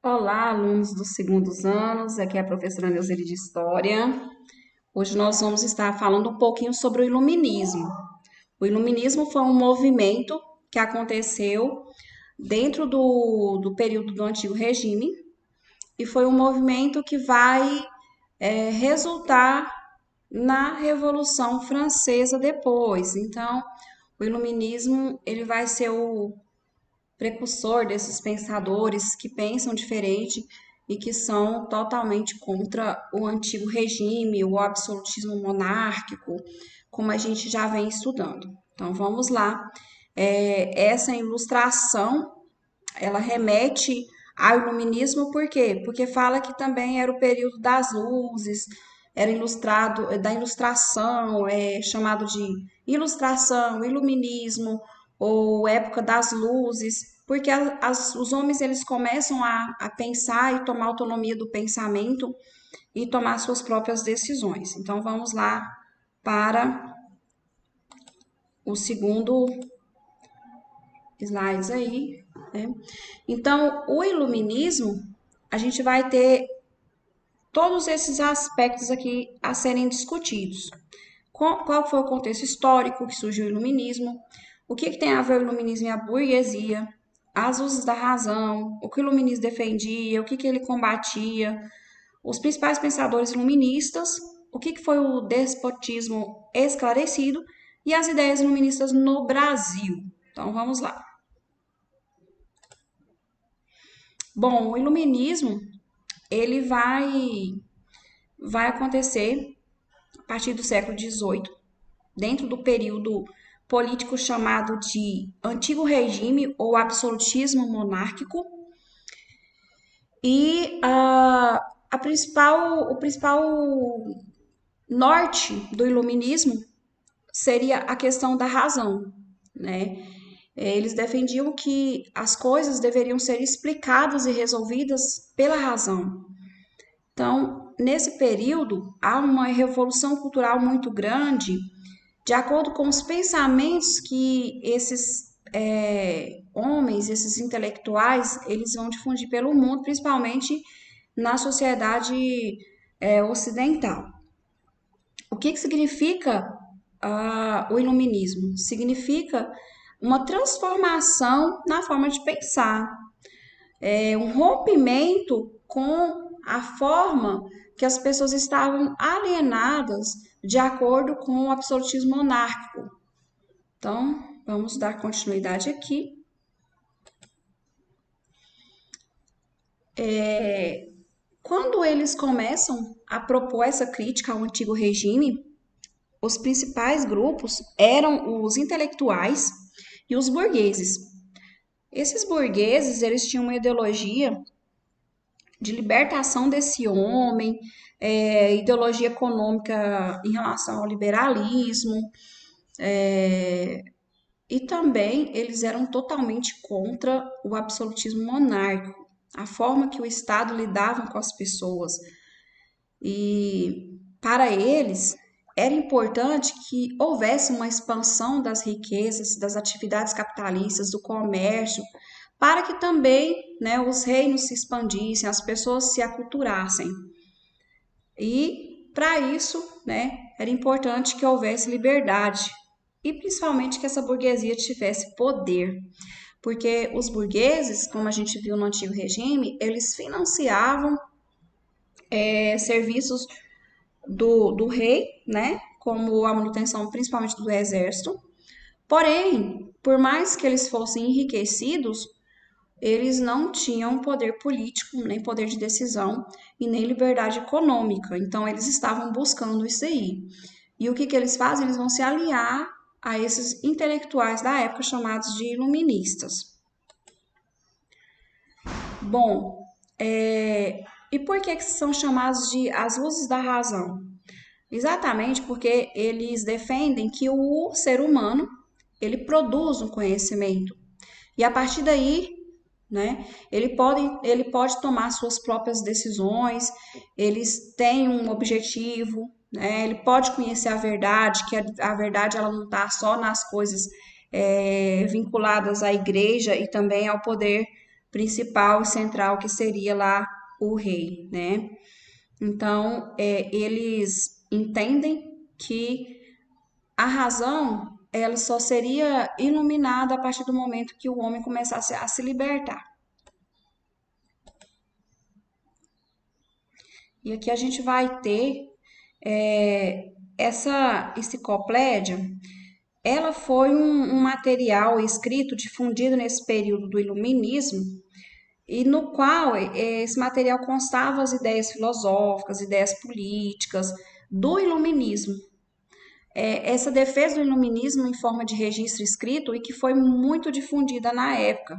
Olá, alunos dos segundos anos, aqui é a professora Neuzeli de História. Hoje nós vamos estar falando um pouquinho sobre o Iluminismo. O Iluminismo foi um movimento que aconteceu dentro do período do Antigo Regime e foi um movimento que vai resultar na Revolução Francesa depois. Então, o Iluminismo ele vai ser o precursor desses pensadores que pensam diferente e que são totalmente contra o antigo regime, o absolutismo monárquico, como a gente já vem estudando. Então vamos lá. Essa ilustração ela remete ao iluminismo, por quê? Porque fala que também era o período das luzes, era ilustrado da ilustração, é chamado de ilustração, iluminismo ou época das luzes, porque os homens eles começam a pensar e tomar autonomia do pensamento e tomar suas próprias decisões. Então vamos lá para o segundo slides aí, né? Então, o iluminismo, a gente vai ter todos esses aspectos aqui a serem discutidos. Qual foi o contexto histórico que surgiu o iluminismo? O que tem a ver o iluminismo e a burguesia? As luzes da razão, o que o iluminismo defendia, o que ele combatia, os principais pensadores iluministas, o que foi o despotismo esclarecido e as ideias iluministas no Brasil. Então, vamos lá. Bom, o iluminismo, ele vai acontecer a partir do século XVIII, dentro do período político chamado de Antigo Regime ou Absolutismo Monárquico. E o principal norte do iluminismo seria a questão da razão, né? Eles defendiam que as coisas deveriam ser explicadas e resolvidas pela razão. Então, nesse período, há uma revolução cultural muito grande, de acordo com os pensamentos que esses homens, esses intelectuais, eles vão difundir pelo mundo, principalmente na sociedade ocidental. O que significa o iluminismo? Significa uma transformação na forma de pensar, um rompimento com a forma que as pessoas estavam alienadas de acordo com o absolutismo monárquico. Então, vamos dar continuidade aqui. Quando eles começam a propor essa crítica ao antigo regime, os principais grupos eram os intelectuais e os burgueses. Esses burgueses, eles tinham uma ideologia de libertação desse homem, ideologia econômica em relação ao liberalismo, e também eles eram totalmente contra o absolutismo monárquico, a forma que o Estado lidava com as pessoas. E para eles era importante que houvesse uma expansão das riquezas, das atividades capitalistas, do comércio, para que também, né, os reinos se expandissem, as pessoas se aculturassem. E para isso, né, era importante que houvesse liberdade e principalmente que essa burguesia tivesse poder, porque os burgueses, como a gente viu no antigo regime, eles financiavam serviços do rei, né, como a manutenção principalmente do exército. Porém, por mais que eles fossem enriquecidos, eles não tinham poder político, nem poder de decisão e nem liberdade econômica. Então, eles estavam buscando isso aí. E o que eles fazem? Eles vão se aliar a esses intelectuais da época chamados de iluministas. Bom, e por que são chamados de as luzes da razão? Exatamente porque eles defendem que o ser humano ele produz um conhecimento e a partir daí, né, ele pode tomar suas próprias decisões, eles têm um objetivo, né, ele pode conhecer a verdade, que a verdade ela não está só nas coisas vinculadas à igreja e também ao poder principal e central, que seria lá o rei, né? Então, eles entendem que a razão ela só seria iluminada a partir do momento que o homem começasse a se libertar. E aqui a gente vai ter essa enciclopédia. Ela foi um material escrito, difundido nesse período do Iluminismo, e no qual esse material constava as ideias filosóficas, ideias políticas do Iluminismo. Essa defesa do Iluminismo em forma de registro escrito e que foi muito difundida na época.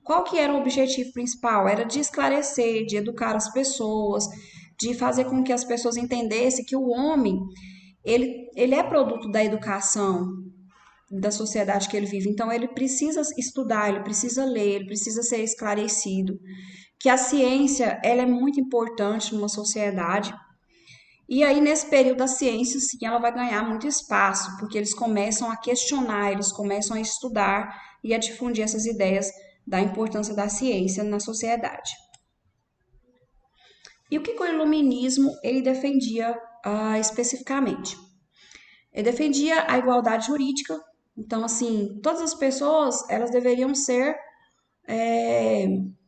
Qual que era o objetivo principal? Era de esclarecer, de educar as pessoas, de fazer com que as pessoas entendessem que o homem, ele é produto da educação, da sociedade que ele vive. Então, ele precisa estudar, ele precisa ler, ele precisa ser esclarecido. Que a ciência, ela é muito importante numa sociedade. E aí, nesse período da ciência, sim, ela vai ganhar muito espaço, porque eles começam a questionar, eles começam a estudar e a difundir essas ideias da importância da ciência na sociedade. E o que o iluminismo ele defendia especificamente? Ele defendia a igualdade jurídica. Então, assim, todas as pessoas elas deveriam ser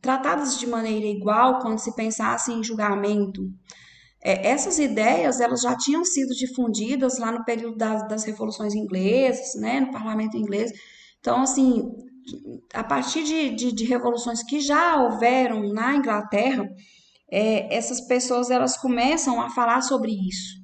tratadas de maneira igual quando se pensasse em julgamento. Essas ideias elas já tinham sido difundidas lá no período das revoluções inglesas, né, no parlamento inglês. Então, assim, a partir de revoluções que já houveram na Inglaterra, essas pessoas elas começam a falar sobre isso,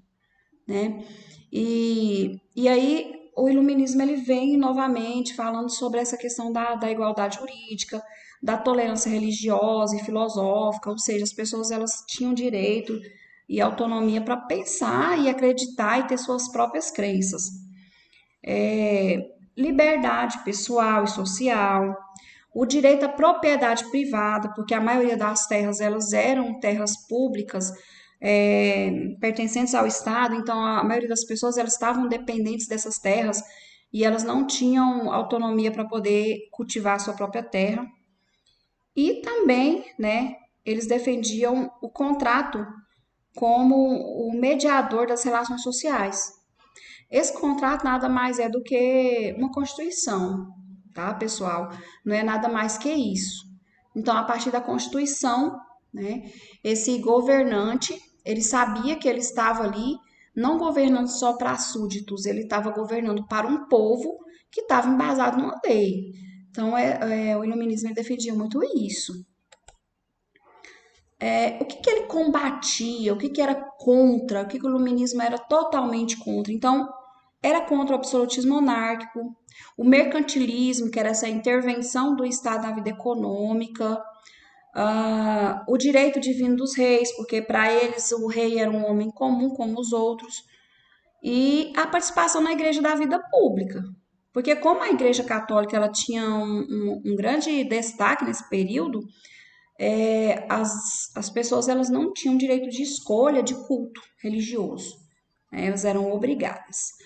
né? E aí o iluminismo ele vem novamente falando sobre essa questão da igualdade jurídica, da tolerância religiosa e filosófica, ou seja, as pessoas elas tinham direito e autonomia para pensar e acreditar e ter suas próprias crenças. Liberdade pessoal e social, o direito à propriedade privada, porque a maioria das terras elas eram terras públicas, pertencentes ao Estado, então a maioria das pessoas elas estavam dependentes dessas terras e elas não tinham autonomia para poder cultivar a sua própria terra. E também, né, eles defendiam o contrato como o mediador das relações sociais. Esse contrato nada mais é do que uma constituição, tá, pessoal? Não é nada mais que isso. Então, a partir da Constituição, né, esse governante, ele sabia que ele estava ali não governando só para súditos, ele estava governando para um povo que estava embasado numa lei. Então, o iluminismo defendia muito isso. O que ele combatia, o que era contra, o que o iluminismo era totalmente contra. Então, era contra o absolutismo monárquico, o mercantilismo, que era essa intervenção do Estado na vida econômica, o direito divino dos reis, porque para eles o rei era um homem comum como os outros, e a participação na igreja da vida pública. Porque como a igreja católica ela tinha um grande destaque nesse período, as pessoas elas não tinham direito de escolha de culto religioso, né? Elas eram obrigadas.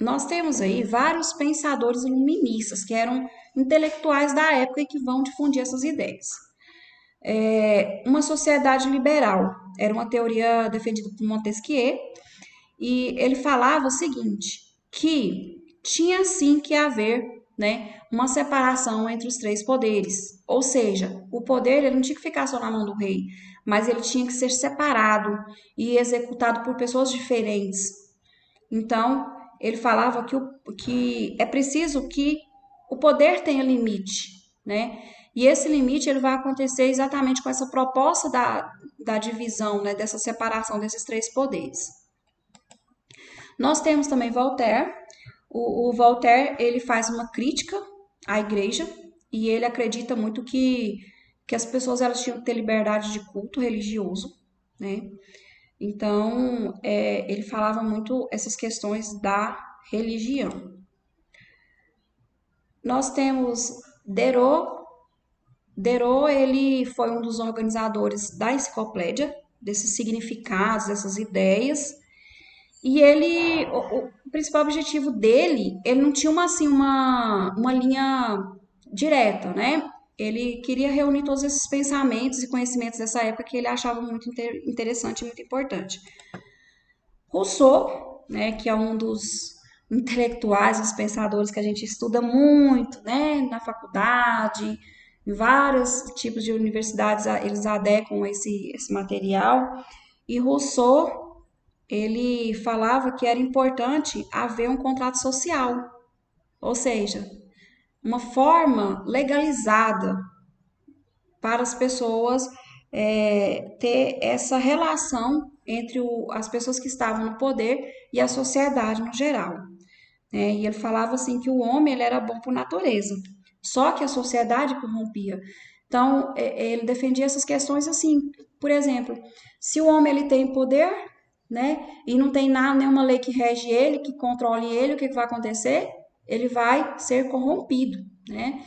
Nós temos aí vários pensadores iluministas que eram intelectuais da época e que vão difundir essas ideias. Uma sociedade liberal era uma teoria defendida por Montesquieu e ele falava o seguinte, que tinha sim que haver, né, uma separação entre os três poderes, ou seja, o poder ele não tinha que ficar só na mão do rei, mas ele tinha que ser separado e executado por pessoas diferentes. Então, ele falava que é preciso que o poder tenha limite, né? E esse limite ele vai acontecer exatamente com essa proposta da divisão, né? Dessa separação desses três poderes. Nós temos também Voltaire. O Voltaire ele faz uma crítica à igreja e ele acredita muito que as pessoas elas tinham que ter liberdade de culto religioso, né? Então, ele falava muito essas questões da religião. Nós temos Diderot. Diderot, ele foi um dos organizadores da enciclopédia, desses significados, dessas ideias. E ele, principal objetivo dele, ele não tinha uma linha direta, né? Ele queria reunir todos esses pensamentos e conhecimentos dessa época que ele achava muito interessante e muito importante. Rousseau, né, que é um dos intelectuais, dos pensadores que a gente estuda muito, né, na faculdade, em vários tipos de universidades eles adequam esse material. E Rousseau, ele falava que era importante haver um contrato social, ou seja, uma forma legalizada para as pessoas ter essa relação entre as pessoas que estavam no poder e a sociedade no geral. Né? E ele falava assim que o homem ele era bom por natureza, só que a sociedade corrompia. Então, ele defendia essas questões assim, por exemplo, se o homem ele tem poder, né, e não tem nada, nenhuma lei que rege ele, que controle ele, o que vai acontecer? Ele vai ser corrompido, né?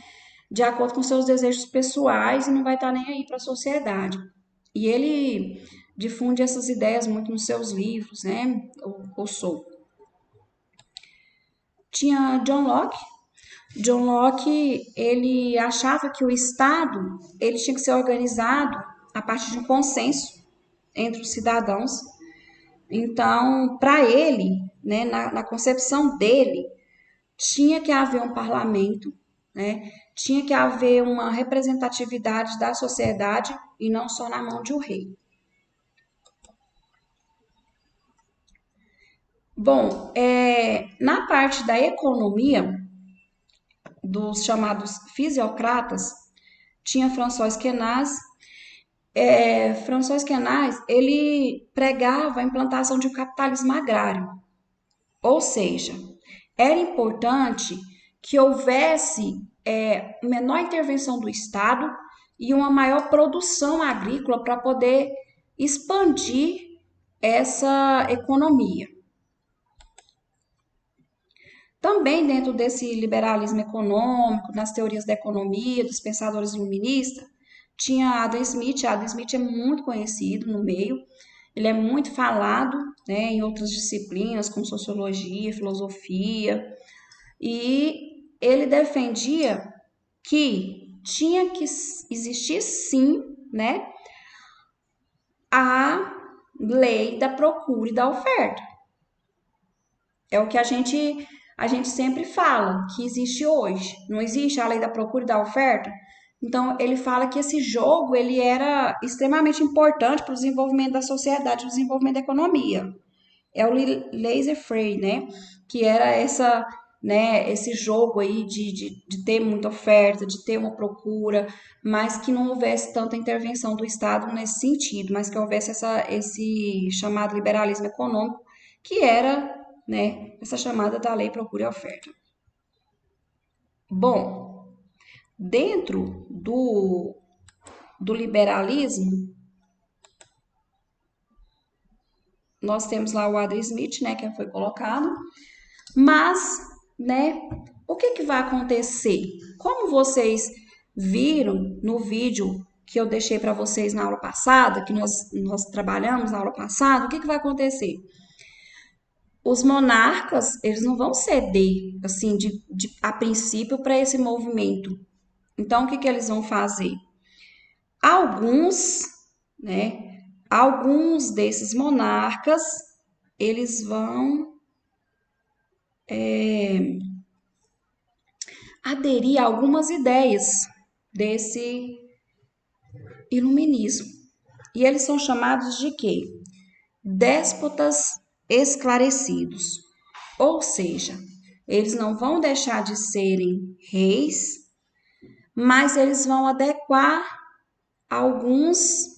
De acordo com seus desejos pessoais e não vai estar nem aí para a sociedade. E ele difunde essas ideias muito nos seus livros, né? O Rousseau. Tinha John Locke. John Locke, ele achava que o Estado, ele tinha que ser organizado a partir de um consenso entre os cidadãos. Então, para ele, né, na concepção dele, tinha que haver um parlamento, né? Tinha que haver uma representatividade da sociedade e não só na mão de um rei. Bom, na parte da economia, dos chamados fisiocratas, tinha François Quesnaz. François Quesnaz, ele pregava a implantação de um capitalismo agrário, ou seja, era importante que houvesse menor intervenção do Estado e uma maior produção agrícola para poder expandir essa economia. Também dentro desse liberalismo econômico, nas teorias da economia, dos pensadores iluministas, tinha Adam Smith. Adam Smith é muito conhecido no meio, ele é muito falado, né, em outras disciplinas, como sociologia, filosofia, e ele defendia que tinha que existir sim, né, a lei da procura e da oferta. É o que a gente sempre fala que existe hoje. Não existe a lei da procura e da oferta? Então, ele fala que esse jogo ele era extremamente importante para o desenvolvimento da sociedade, para o desenvolvimento da economia. É o laissez-faire, né? Que era esse jogo aí de ter muita oferta, de ter uma procura, mas que não houvesse tanta intervenção do Estado nesse sentido, mas que houvesse esse chamado liberalismo econômico, que era, né, essa chamada da lei procura e oferta. Bom, dentro do liberalismo, nós temos lá o Adam Smith, né, que foi colocado, mas, né, o que vai acontecer? Como vocês viram no vídeo que eu deixei para vocês na aula passada, que nós trabalhamos na aula passada, o que vai acontecer? Os monarcas, eles não vão ceder, assim, a princípio, para esse movimento. Então, o que eles vão fazer? Alguns, né, alguns desses monarcas, eles vão aderir a algumas ideias desse iluminismo. E eles são chamados de quê? Déspotas esclarecidos. Ou seja, eles não vão deixar de serem reis, mas eles vão adequar algumas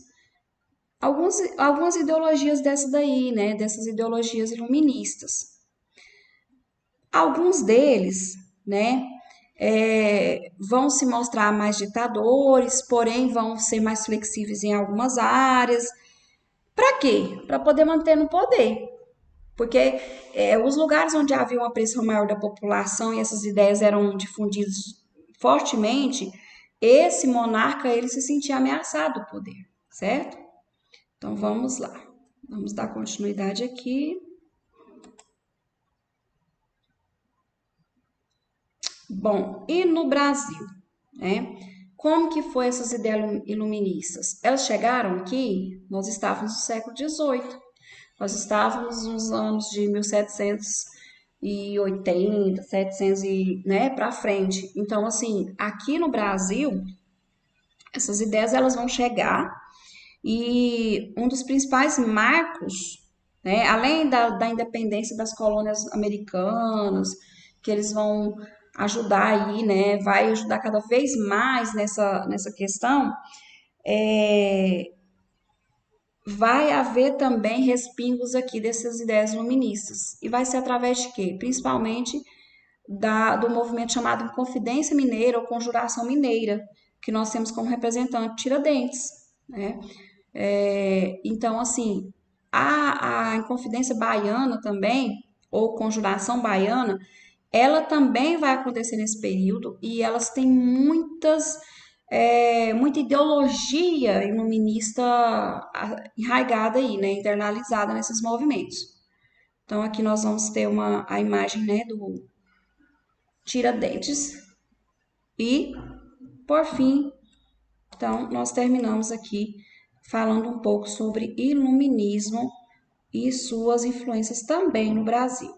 ideologias dessa daí, né? Dessas ideologias iluministas. Alguns deles, né? Vão se mostrar mais ditadores, porém vão ser mais flexíveis em algumas áreas. Para quê? Para poder manter no poder. Porque os lugares onde havia uma pressão maior da população e essas ideias eram difundidas fortemente, esse monarca ele se sentia ameaçado do poder, certo? Então vamos lá. Vamos dar continuidade aqui. Bom, e no Brasil, né? Como que foi essas ideias iluministas? Elas chegaram aqui, nós estávamos no século XVIII, nós estávamos nos anos de 1780, 700 né, para frente. Então, assim, aqui no Brasil, essas ideias elas vão chegar e um dos principais marcos, né, além da independência das colônias americanas, que eles vão ajudar aí, né, vai ajudar cada vez mais nessa questão, é, vai haver também respingos aqui dessas ideias luministas. E vai ser através de quê? Principalmente do movimento chamado Inconfidência Mineira ou Conjuração Mineira, que nós temos como representante Tiradentes, né? Então, assim, a Inconfidência Baiana também, ou Conjuração Baiana, ela também vai acontecer nesse período e elas têm muita ideologia iluminista enraigada aí, né, internalizada nesses movimentos. Então, aqui nós vamos ter a imagem, né, do Tiradentes e, por fim, então, nós terminamos aqui falando um pouco sobre iluminismo e suas influências também no Brasil.